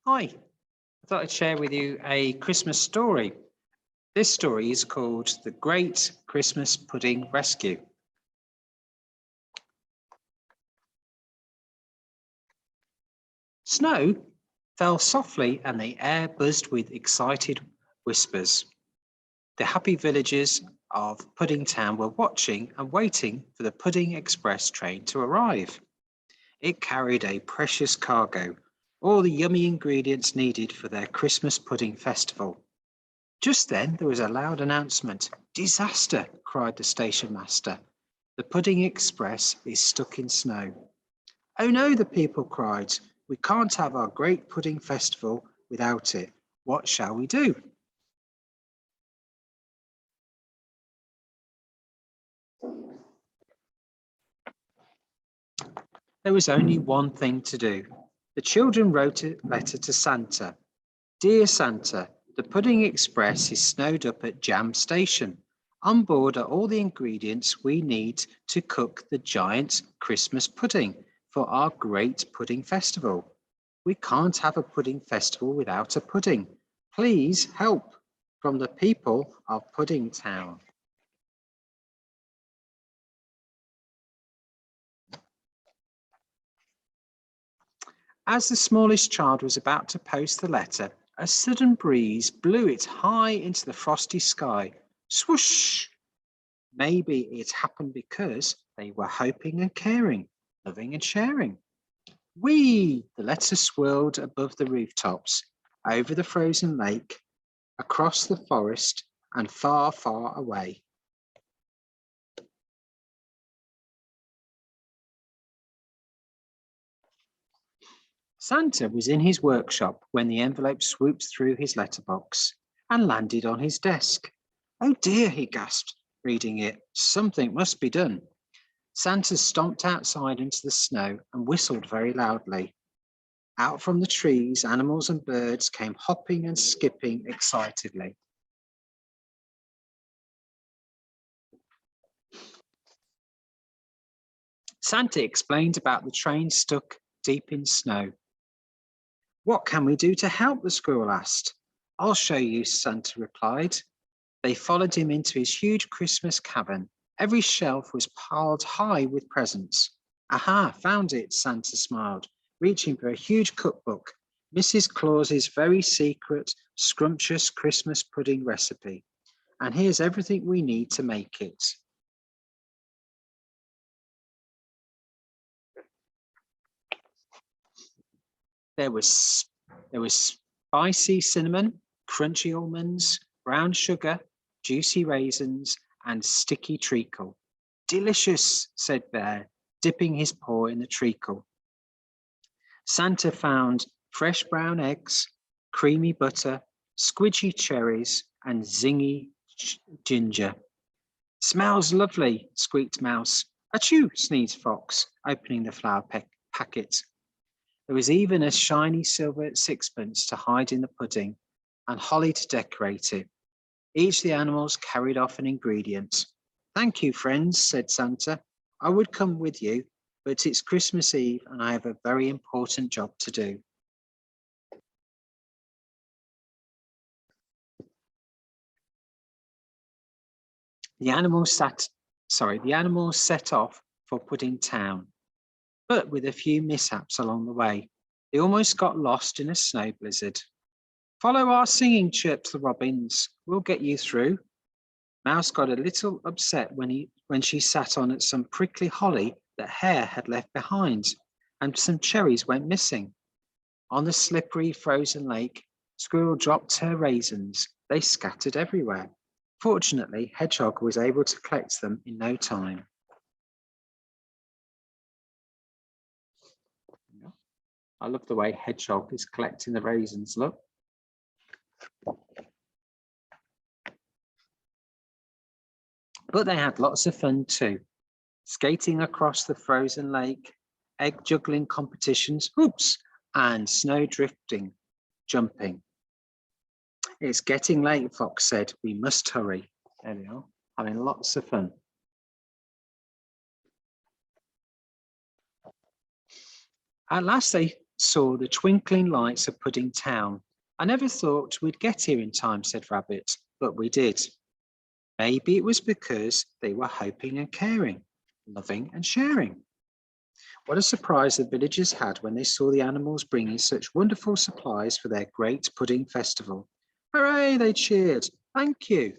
Hi, I thought I'd share with you a Christmas story. This story is called The Great Christmas Pudding Rescue. Snow fell softly and the air buzzed with excited whispers. The happy villagers of Pudding Town were watching and waiting for the Pudding Express train to arrive. It carried a precious cargo, all the yummy ingredients needed for their Christmas pudding festival. Just then there was a loud announcement. "Disaster!" cried the station master. "The Pudding Express is stuck in snow." "Oh no," the people cried. "We can't have our great pudding festival without it. What shall we do?" There was only one thing to do. The children wrote a letter to Santa. "Dear Santa, the Pudding Express is snowed up at Jam Station. On board are all the ingredients we need to cook the giant Christmas pudding for our great pudding festival. We can't have a pudding festival without a pudding. Please help, from the people of Pudding Town." As the smallest child was about to post the letter, a sudden breeze blew it high into the frosty sky. Swoosh! Maybe it happened because they were hoping and caring, loving and sharing. Whee! The letter swirled above the rooftops, over the frozen lake, across the forest, and far, far away. Santa was in his workshop when the envelope swooped through his letterbox and landed on his desk. "Oh dear," he gasped, reading it. "Something must be done." Santa stomped outside into the snow and whistled very loudly. Out from the trees, animals and birds came hopping and skipping excitedly. Santa explained about the train stuck deep in snow. "What can we do to help?" the squirrel asked. "I'll show you," Santa replied. They followed him into his huge Christmas cabin. Every shelf was piled high with presents. "Aha, found it," Santa smiled, reaching for a huge cookbook, Mrs. Claus's very secret, scrumptious Christmas pudding recipe. "And here's everything we need to make it." There was spicy cinnamon, crunchy almonds, brown sugar, juicy raisins, and sticky treacle. "Delicious," said Bear, dipping his paw in the treacle. Santa found fresh brown eggs, creamy butter, squidgy cherries, and zingy ginger. "Smells lovely," squeaked Mouse. "Achoo," sneezed Fox, opening the flour packet. There was even a shiny silver sixpence to hide in the pudding and holly to decorate it. Each of the animals carried off an ingredient. "Thank you, friends," said Santa. "I would come with you, but it's Christmas Eve and I have a very important job to do." The animals set off for Pudding Town, but with a few mishaps along the way. They almost got lost in a snow blizzard. "Follow our singing," chirped the robins. "We'll get you through." Mouse got a little upset when she sat on some prickly holly that Hare had left behind, and some cherries went missing. On the slippery frozen lake, Squirrel dropped her raisins. They scattered everywhere. Fortunately, Hedgehog was able to collect them in no time. I love the way Hedgehog is collecting the raisins, look. But they had lots of fun too. Skating across the frozen lake, egg juggling competitions, oops, and snow drifting, jumping. "It's getting late," Fox said. "We must hurry." There they are, having lots of fun. At last they saw the twinkling lights of Pudding Town. I never thought we'd get here in time, said Rabbit, but we did. Maybe it was because they were hoping and caring, loving and sharing. What a surprise the villagers had when they saw the animals bringing such wonderful supplies for their great pudding festival. Hooray, they cheered. Thank you.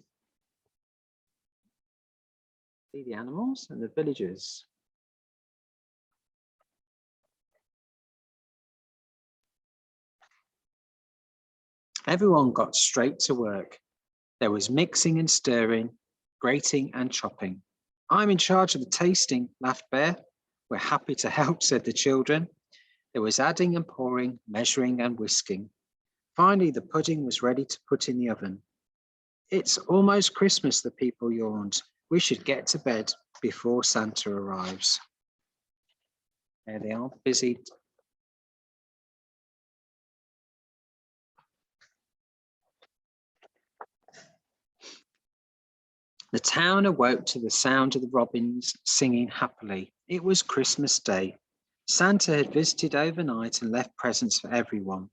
See the animals and the villagers. Everyone got straight to work. There was mixing and stirring, grating and chopping. I'm in charge of the tasting, laughed Bear. We're happy to help, said the children. There was adding and pouring, measuring and whisking. Finally, the pudding was ready to put in the oven. It's almost Christmas, the people yawned. We should get to bed before Santa arrives. There they are, busy. The town awoke to the sound of the robins singing happily. It was Christmas Day. Santa had visited overnight and left presents for everyone.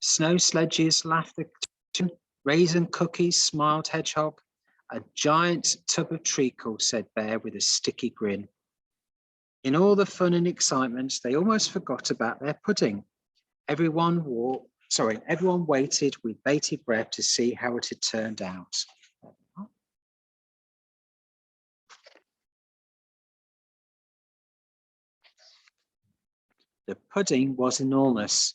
Snow sledges laughed the kitchen, raisin cookies smiled Hedgehog. A giant tub of treacle, said Bear with a sticky grin. In all the fun and excitement, they almost forgot about their pudding. Everyone waited with bated breath to see how it had turned out. The pudding was enormous.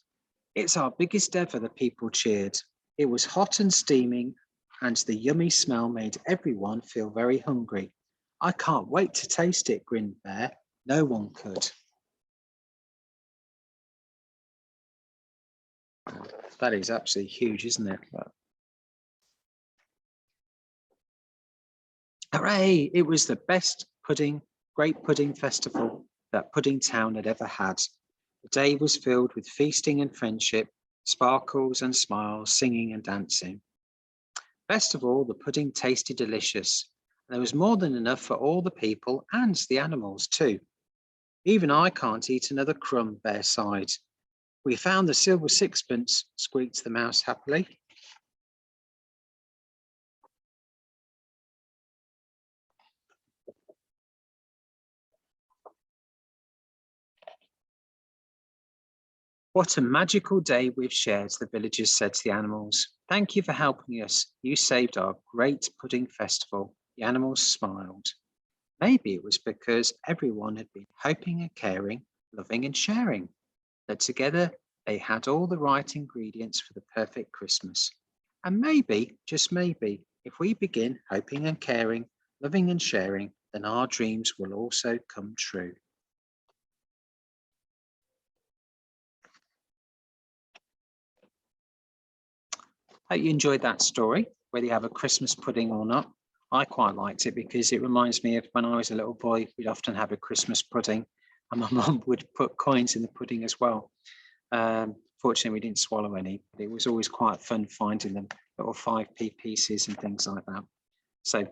It's our biggest ever, the people cheered. It was hot and steaming, and the yummy smell made everyone feel very hungry. I can't wait to taste it, grinned Bear. No one could. That is absolutely huge, isn't it? Hooray! It was the best great pudding festival that Pudding Town had ever had. The day was filled with feasting and friendship, sparkles and smiles, singing and dancing. Best of all, the pudding tasted delicious. There was more than enough for all the people and the animals too. Even I can't eat another crumb, Bear sighed. We found the silver sixpence, squeaked the mouse happily. What a magical day we've shared, the villagers said to the animals. Thank you for helping us. You saved our great pudding festival. The animals smiled. Maybe it was because everyone had been hoping and caring, loving and sharing, that together they had all the right ingredients for the perfect Christmas. And maybe, just maybe, if we begin hoping and caring, loving and sharing, then our dreams will also come true. Hope you enjoyed that story, whether you have a Christmas pudding or not. I quite liked it because it reminds me of when I was a little boy, we'd often have a Christmas pudding and my mum would put coins in the pudding as well. Fortunately, we didn't swallow any, but it was always quite fun finding them, little 5p pieces and things like that. So,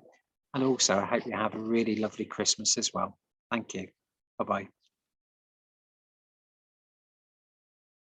and also I hope you have a really lovely Christmas as well. Thank you. Bye-bye.